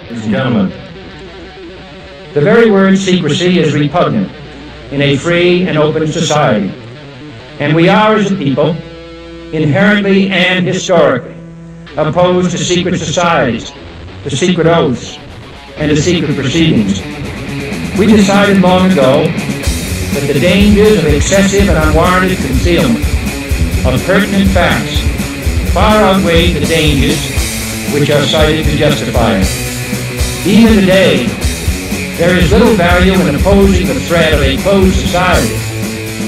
ladies and gentlemen. The very word secrecy is repugnant in a free and open society. And we are, as a people, inherently and historically opposed to secret societies, to secret oaths, and to secret proceedings. We decided long ago that the dangers of excessive and unwarranted concealment of pertinent facts far outweigh the dangers which are cited to justify it. Even today, there is little value in opposing the threat of a closed society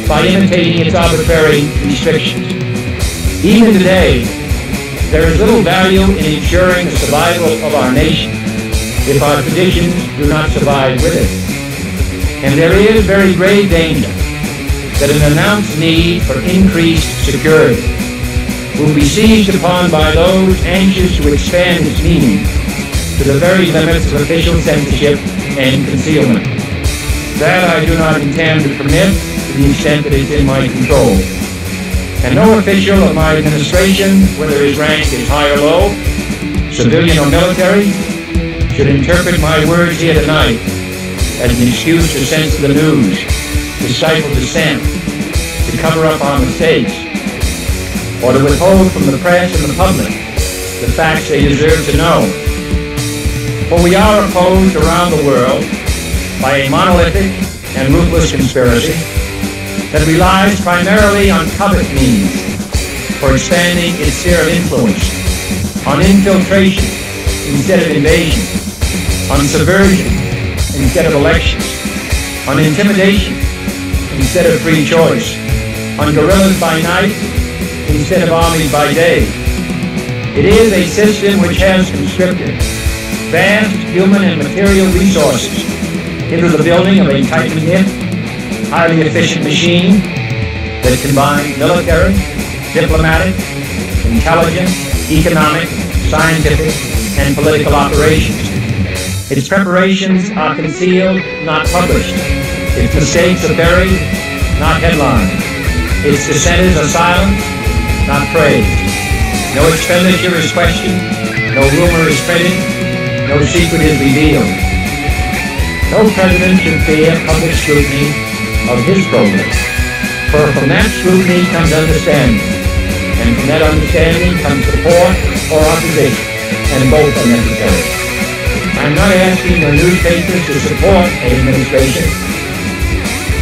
by imitating its arbitrary restrictions. Even today, there is little value in ensuring the survival of our nation if our traditions do not survive with it. And there is very grave danger that an announced need for increased security will be seized upon by those anxious to expand its meaning to the very limits of official censorship and concealment. That I do not intend to permit to the extent that it's in my control. And no official of my administration, whether his rank is high or low, civilian or military, should interpret my words here tonight as an excuse to censor the news, to stifle dissent, to cover up our mistakes, or to withhold from the press and the public the facts they deserve to know. For we are opposed around the world by a monolithic and ruthless conspiracy that relies primarily on covert means for expanding its sphere of influence, on infiltration instead of invasion, on subversion instead of elections, on intimidation instead of free choice, on guerrillas by night instead of armies by day. It is a system which has conscripted vast human and material resources into the building of a tightly-knit, highly efficient machine that combines military, diplomatic, intelligence, economic, scientific, and political operations. Its preparations are concealed, not published. Its mistakes are buried, not headlined. Its dissenters are silenced, not praised. No expenditure is questioned, no rumor is printed, no secret is revealed. No president should fear public scrutiny of his program, for from that scrutiny comes understanding, and from that understanding comes support or opposition, and both are necessary. I'm not asking your newspapers to support an administration,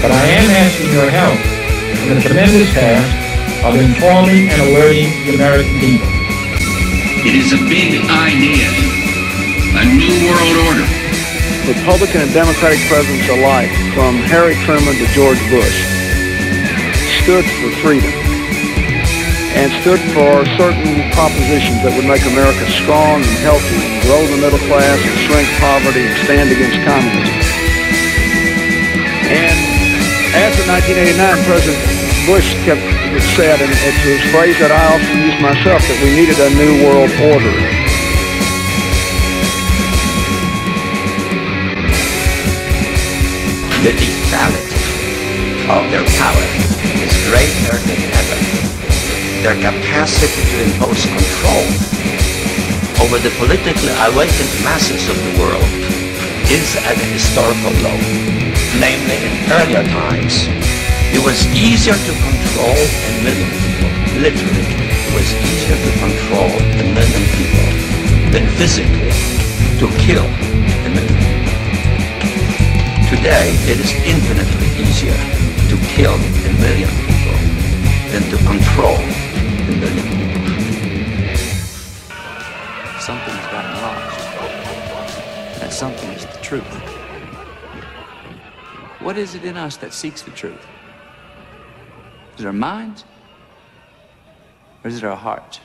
but I am asking your help in the tremendous task of informing and alerting the American people. It is a big idea, a new world order. Republican and Democratic presidents alike, from Harry Truman to George Bush, stood for freedom and stood for certain propositions that would make America strong and healthy, and grow the middle class, and shrink poverty, and stand against communism. And after 1989, President Bush said, and it's a phrase that I often use myself, that we needed a new world order. The lethality of their power is greater than ever. Their capacity to impose control over the politically awakened masses of the world is at a historical low. Namely, in earlier times, it was easier to control a million people. Literally, it was easier to control a million people than physically to kill a million people. Today, it is infinitely easier to kill a million people than to control a million people. Something has gotten lost. That something is the truth. What is it in us that seeks the truth? Is it our minds? Or is it our hearts?